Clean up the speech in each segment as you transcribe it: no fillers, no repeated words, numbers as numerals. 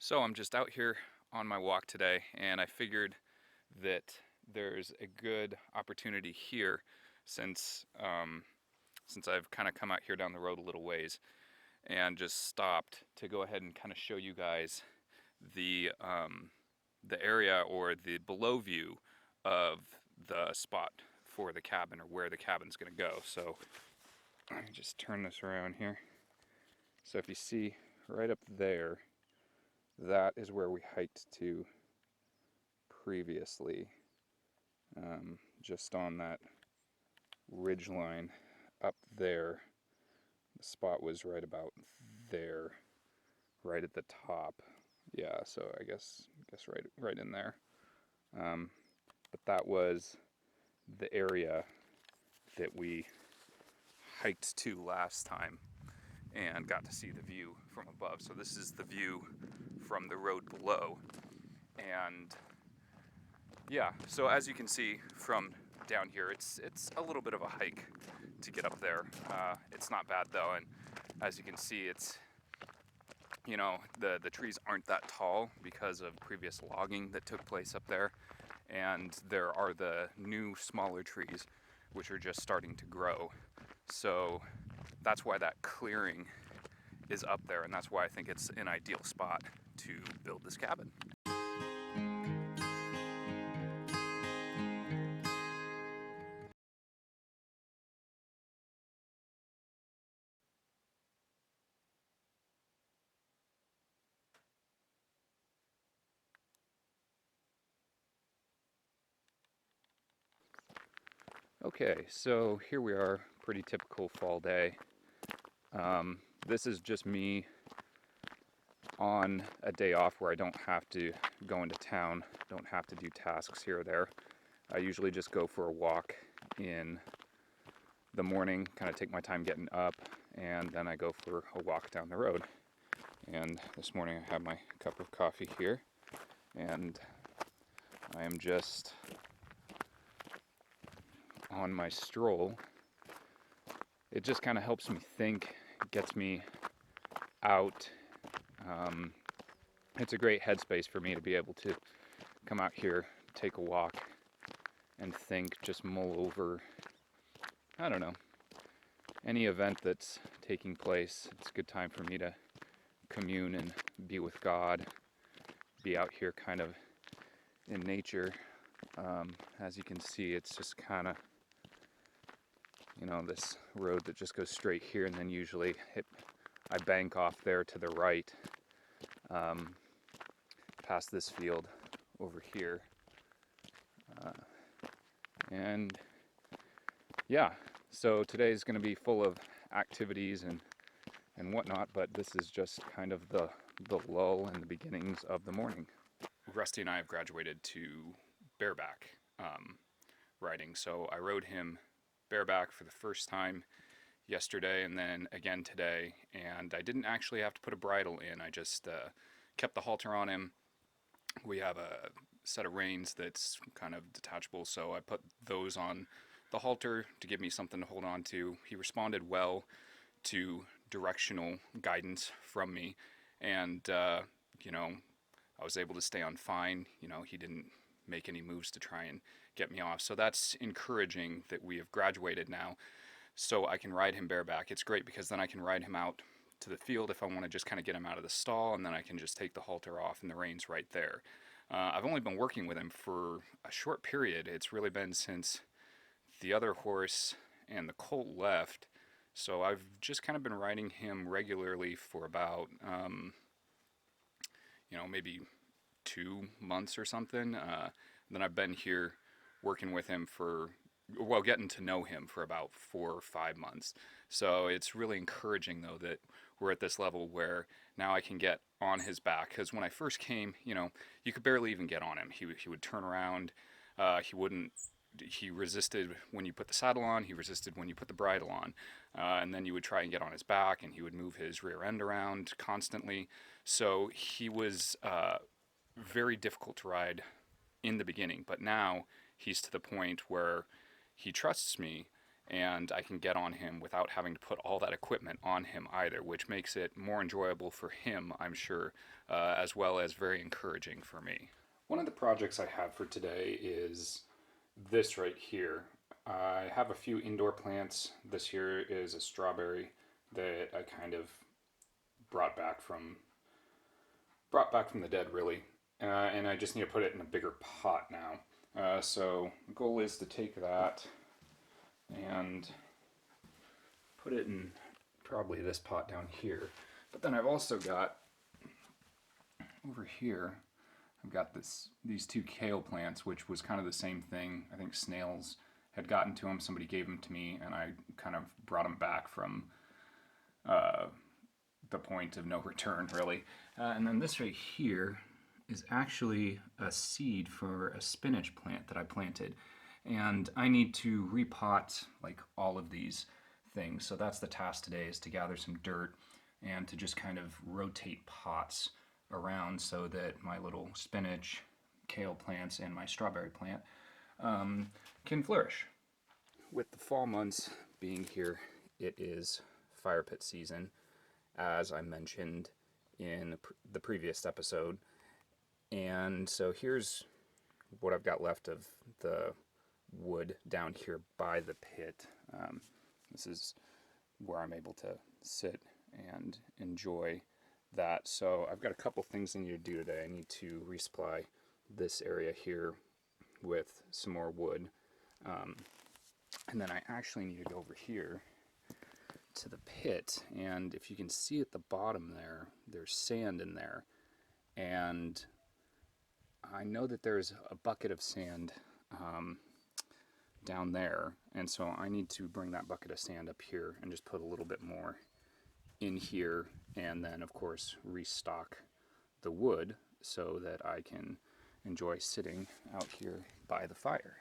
So I'm just out here on my walk today, and I figured that there's a good opportunity here since since I've kind of come out here down the road a little ways and just stopped to go ahead and kind of show you guys the area or the below view of the spot for the cabin or where the cabin's going to go. So let me just turn this around here. So if you see right up there, that is where we hiked to previously, just on that ridge line up there. The spot was right about there, right at the top. Yeah, so I guess right in there. But that was the area that we hiked to last time and got to see the view from above. So this is the view from the road below. And yeah, so as you can see from down here, it's a little bit of a hike to get up there. It's not bad though, and as you can see, it's, you know, the trees aren't that tall because of previous logging that took place up there, and there are the new smaller trees which are just starting to grow. So that's why that clearing is up there, and that's why I think it's an ideal spot to build this cabin. Okay, so here we are, pretty typical fall day. This is just me on a day off where I don't have to go into town, don't have to do tasks here or there. I usually just go for a walk in the morning, kind of take my time getting up, and then I go for a walk down the road. And this morning I have my cup of coffee here, and I am just on my stroll. It just kind of helps me think, gets me out. It's a great headspace for me to be able to come out here, take a walk, and think, just mull over, I don't know, any event that's taking place. It's a good time for me to commune and be with God, be out here kind of in nature. As you can see, it's just kind of, you know, this road that just goes straight here, and then usually I bank off there to the right, past this field over here. And yeah, so today is going to be full of activities and whatnot, but this is just kind of the lull and the beginnings of the morning. Rusty and I have graduated to bareback riding, so I rode him bareback for the first time yesterday and then again today, and I didn't actually have to put a bridle in. I just kept the halter on him. We have a set of reins that's kind of detachable, so I put those on the halter to give me something to hold on to. He responded well to directional guidance from me, and you know, I was able to stay on fine. You know, he didn't make any moves to try and get me off, so that's encouraging that we have graduated now, so I can ride him bareback. It's great because then I can ride him out to the field if I want to just kind of get him out of the stall, and then I can just take the halter off and the reins right there. I've only been working with him for a short period. It's really been since the other horse and the colt left, so I've just kind of been riding him regularly for about, you know, maybe 2 months or something. Then I've been here working with him for, well, getting to know him for about 4 or 5 months. So it's really encouraging, though, that we're at this level where now I can get on his back. Because when I first came, you know, you could barely even get on him. He would turn around. He wouldn't. He resisted when you put the saddle on. He resisted when you put the bridle on. And then you would try and get on his back, and he would move his rear end around constantly. So he was very difficult to ride in the beginning. But now he's to the point where he trusts me, and I can get on him without having to put all that equipment on him either, which makes it more enjoyable for him, I'm sure, as well as very encouraging for me. One of the projects I have for today is this right here. I have a few indoor plants. This here is a strawberry that I kind of brought back from the dead, really, and I just need to put it in a bigger pot now. So the goal is to take that and put it in probably this pot down here. But then I've also got over here, I've got these two kale plants, which was kind of the same thing. I think snails had gotten to them. Somebody gave them to me, and I kind of brought them back from the point of no return, really. And then this right here is actually a seed for a spinach plant that I planted. And I need to repot like all of these things. So that's the task today, is to gather some dirt and to just kind of rotate pots around so that my little spinach, kale plants, and my strawberry plant can flourish. With the fall months being here, it is fire pit season, as I mentioned in the previous episode. And so here's what I've got left of the wood down here by the pit. This is where I'm able to sit and enjoy that. So I've got a couple things I need to do today. I need to resupply this area here with some more wood. And then I actually need to go over here to the pit, and if you can see at the bottom there, there's sand in there, and I know that there's a bucket of sand down there, and so I need to bring that bucket of sand up here and just put a little bit more in here, and then of course restock the wood so that I can enjoy sitting out here by the fire.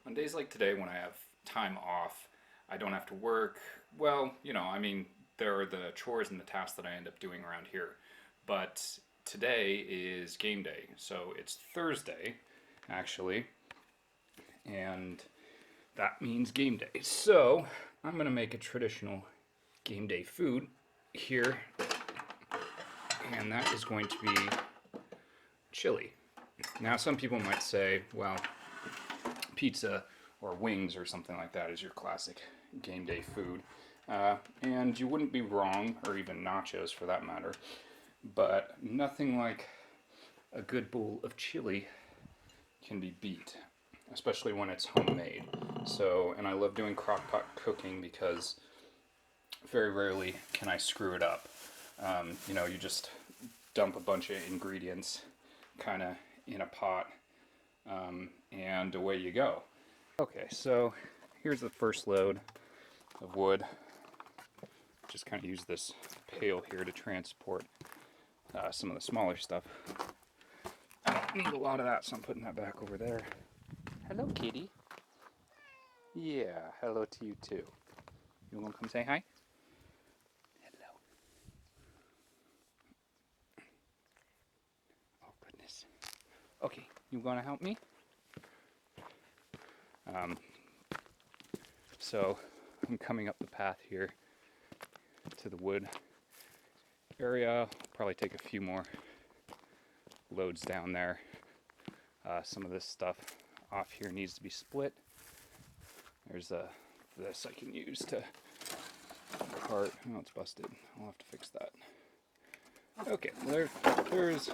On days like today when I have time off, I don't have to work. Well, I mean, there are the chores and the tasks that I end up doing around here. But today is game day. So it's Thursday, actually. And that means game day. So I'm going to make a traditional game day food here. And that is going to be chili. Now, some people might say, well, pizza or wings or something like that is your classic game day food. And you wouldn't be wrong, or even nachos for that matter, but nothing like a good bowl of chili can be beat, especially when it's homemade. So, and I love doing crock-pot cooking because very rarely can I screw it up. You just dump a bunch of ingredients kind of in a pot, and away you go. Okay, so here's the first load of wood. Just kind of use this pail here to transport some of the smaller stuff. I don't need a lot of that, so I'm putting that back over there. Hello, kitty. Yeah, hello to you too. You want to come say hi? Hello. Oh, goodness. Okay, you want to help me? So I'm coming up the path here to the wood area. I'll probably take a few more loads down there. Some of this stuff off here needs to be split. There's this I can use to cart. Oh, it's busted. I'll have to fix that. Okay, there's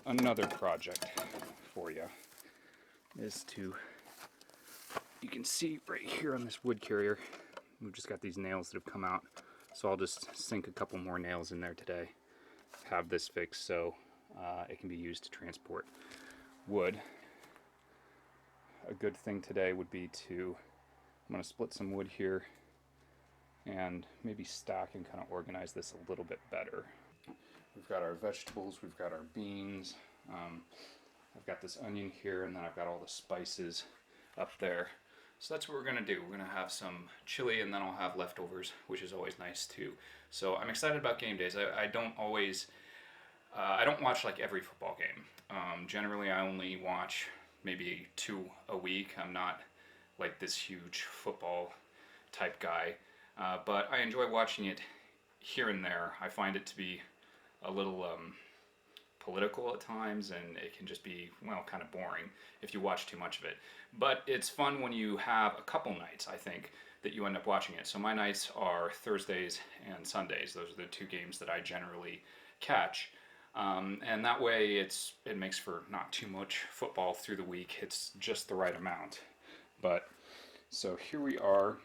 another project for you. You can see right here on this wood carrier, we've just got these nails that have come out. So I'll just sink a couple more nails in there today, have this fixed so it can be used to transport wood. A good thing today would be to, I'm going to split some wood here and maybe stack and kind of organize this a little bit better. We've got our vegetables, we've got our beans, I've got this onion here, and then I've got all the spices up there. So that's what we're gonna do. We're gonna have some chili, and then I'll have leftovers, which is always nice too. So I'm excited about game days. I don't always, I don't watch like every football game. Generally, I only watch maybe 2 a week. I'm not like this huge football type guy, but I enjoy watching it here and there. I find it to be a little political at times, and it can just be, well, kind of boring if you watch too much of it. But it's fun when you have a couple nights, I think, that you end up watching it. So my nights are Thursdays and Sundays. Those are the 2 games that I generally catch. And that way it makes for not too much football through the week. It's just the right amount. But so here we are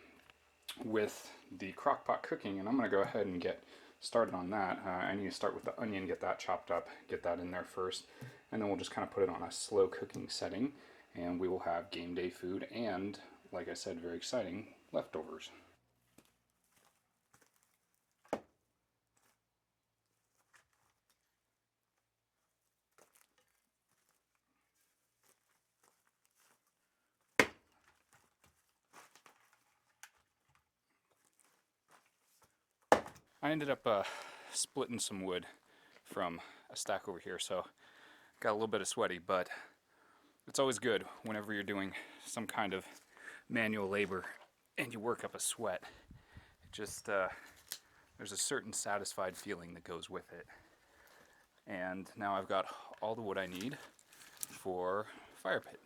with the crock pot cooking, and I'm going to go ahead and get started on that. I need to start with the onion, get that chopped up, get that in there first, and then we'll just kind of put it on a slow cooking setting, and we will have game day food and, like I said, very exciting, leftovers. I ended up splitting some wood from a stack over here, so got a little bit of sweaty, but it's always good whenever you're doing some kind of manual labor and you work up a sweat. It just, there's a certain satisfied feeling that goes with it. And now I've got all the wood I need for fire pit.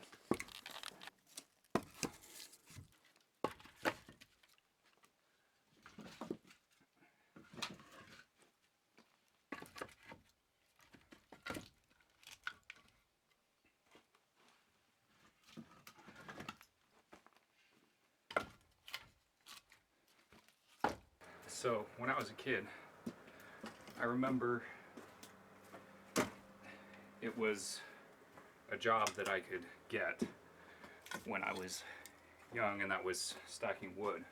So when I was a kid, I remember it was a job that I could get when I was young, and that was stacking wood.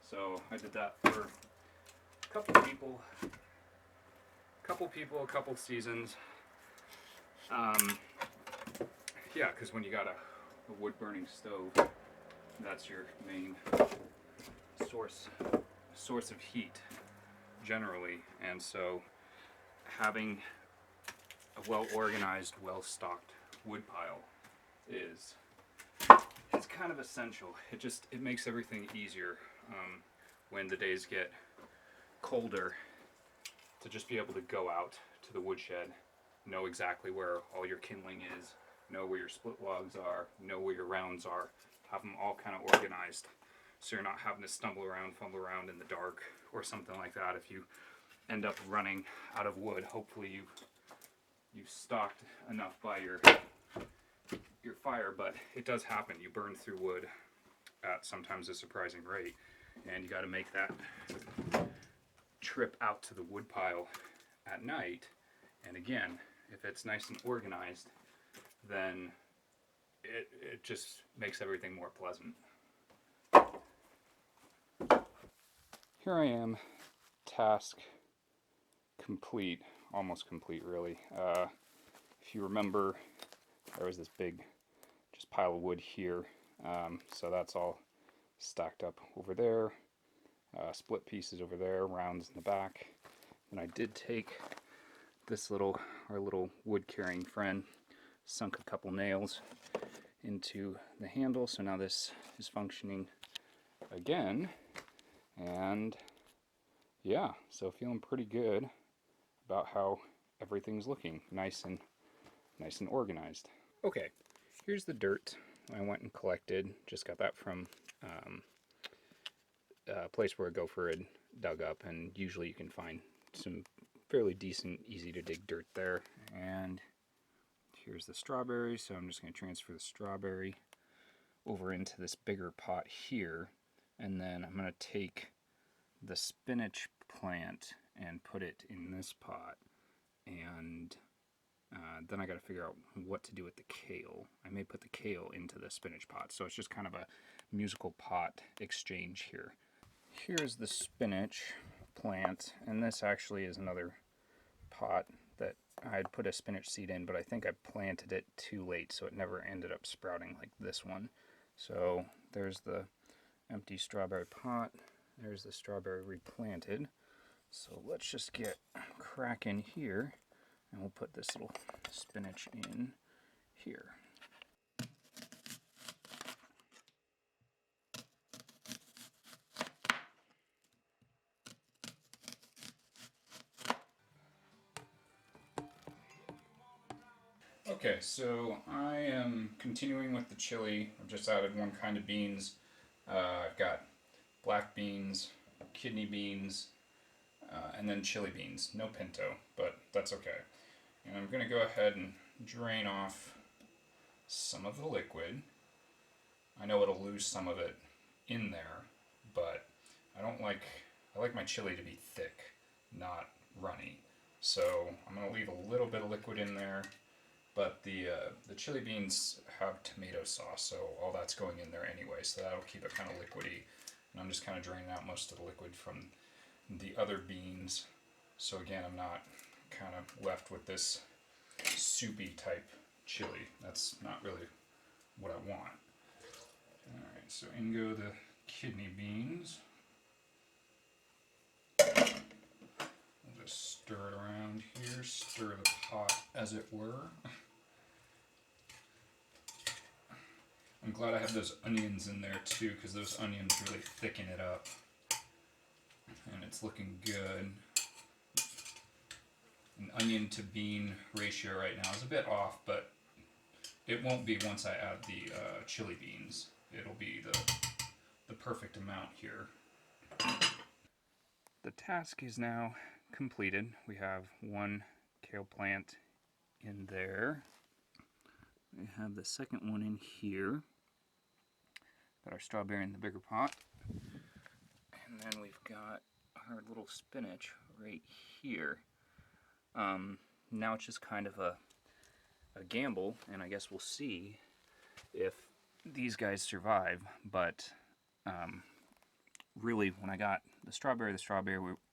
So I did that for a couple people, a couple seasons. Yeah, because when you got a wood burning stove, that's your main source of heat generally, and so having a well-organized, well-stocked wood pile is kind of essential. It makes everything easier when the days get colder, to just be able to go out to the woodshed, know exactly where all your kindling is, know where your split logs are, know where your rounds are, have them all kind of organized, so you're not having to fumble around in the dark or something like that. If you end up running out of wood, hopefully you've stocked enough by your fire, but it does happen. You burn through wood at sometimes a surprising rate, and you got to make that trip out to the wood pile at night. And again, if it's nice and organized, then it just makes everything more pleasant. Here I am, task complete, almost complete really. If you remember, there was this big just pile of wood here, so that's all stacked up over there, split pieces over there, rounds in the back. And I did take this our little wood carrying friend, sunk a couple nails into the handle, so now this is functioning again. And yeah, so feeling pretty good about how everything's looking, nice and organized. Okay, here's the dirt I went and collected. Just got that from a place where a gopher had dug up, and usually you can find some fairly decent, easy to dig dirt there. And here's the strawberry, so I'm just going to transfer the strawberry over into this bigger pot here, and then I'm going to take the spinach plant and put it in this pot, and Then I got to figure out what to do with the kale. I may put the kale into the spinach pot, so it's just kind of a musical pot exchange here. Here's the spinach plant, and this actually is another pot that I'd put a spinach seed in, but I think I planted it too late, so it never ended up sprouting like this one. So there's the empty strawberry pot. There's the strawberry replanted. So let's just get cracking here, and we'll put this little spinach in here. Okay, so I am continuing with the chili. I've just added one kind of beans. I've got black beans, kidney beans, and then chili beans. No pinto, but that's okay. And I'm going to go ahead and drain off some of the liquid. I know it'll lose some of it in there, but I like my chili to be thick, not runny. So I'm going to leave a little bit of liquid in there, but the chili beans have tomato sauce, so all that's going in there anyway, so that'll keep it kind of liquidy. And I'm just kind of draining out most of the liquid from the other beans. So again, I'm not kind of left with this soupy type chili. That's not really what I want. Alright, so in go the kidney beans. We'll just stir it around here, stir the pot as it were. I'm glad I have those onions in there too, because those onions really thicken it up. And it's looking good. An onion to bean ratio right now is a bit off, but it won't be once I add the chili beans. It'll be the perfect amount here. The task is now completed. We have one kale plant in there. We have the second one in here. Got our strawberry in the bigger pot. And then we've got our little spinach right here. Now it's just kind of a gamble, and I guess we'll see if these guys survive, but really when I got the strawberry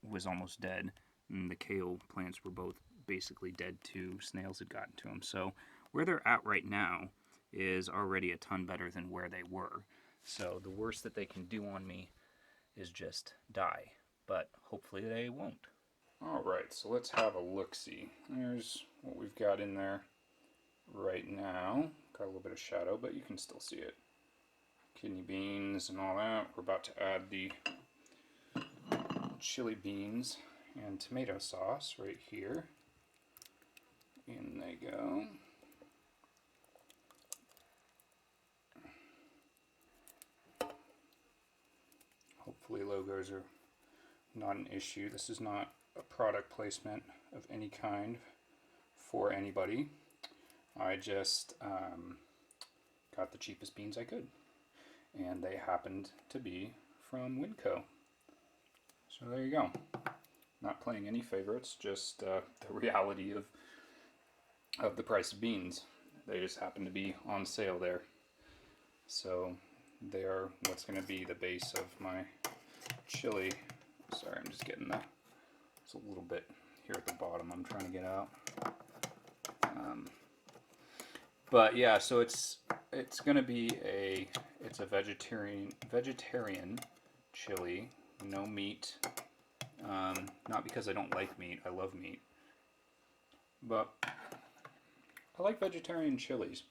was almost dead, and the kale plants were both basically dead too. Snails had gotten to them. So where they're at right now is already a ton better than where they were. So the worst that they can do on me is just die, but hopefully they won't. Alright, so let's have a look-see. There's what we've got in there right now. Got a little bit of shadow, but you can still see it. Kidney beans and all that. We're about to add the chili beans and tomato sauce right here. In they go. Hopefully logos are not an issue. This is not a product placement of any kind for anybody. I just got the cheapest beans I could, and they happened to be from Winco. So there you go. Not playing any favorites, just the reality of the price of beans. They just happen to be on sale there. So they are what's going to be the base of my chili. Sorry, I'm just getting it's a little bit here at the bottom I'm trying to get out. But yeah, so it's going to be a vegetarian chili, no meat. Not because I don't like meat, I love meat. But I like vegetarian chilies.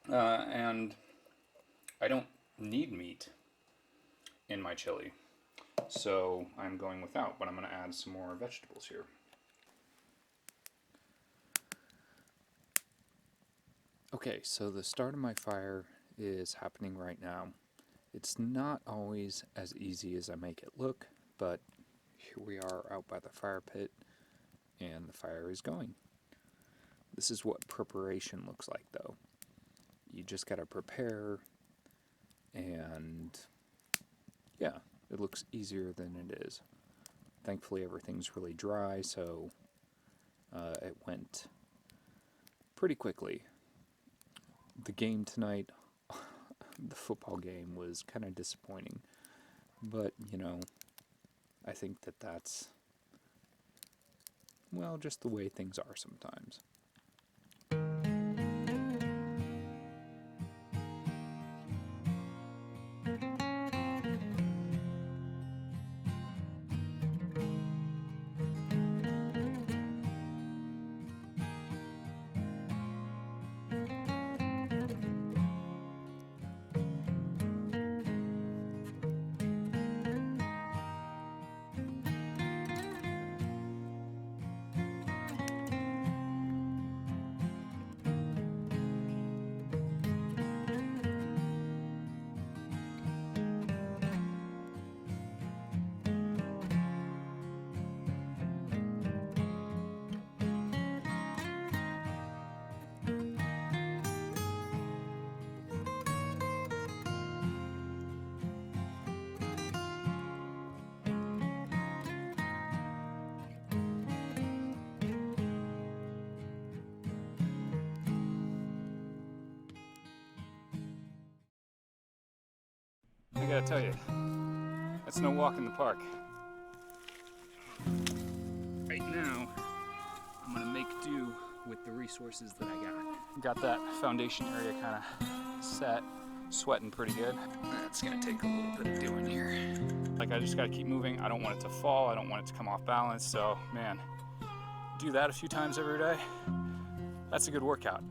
And I don't need meat in my chili. So I'm going without, but I'm going to add some more vegetables here. Okay, so the start of my fire is happening right now. It's not always as easy as I make it look, but here we are out by the fire pit, and the fire is going. This is what preparation looks like, though. You just gotta prepare, and yeah, it looks easier than it is. Thankfully, everything's really dry, so it went pretty quickly. The game tonight, the football game, was kind of disappointing. But, you know, I think that that's, well, just the way things are sometimes. I gotta tell you, that's no walk in the park. Right now, I'm gonna make do with the resources that I got. Got that foundation area kind of set, sweating pretty good. That's gonna take a little bit of doing here. Like, I just gotta keep moving. I don't want it to fall. I don't want it to come off balance. So, man, do that a few times every day. That's a good workout.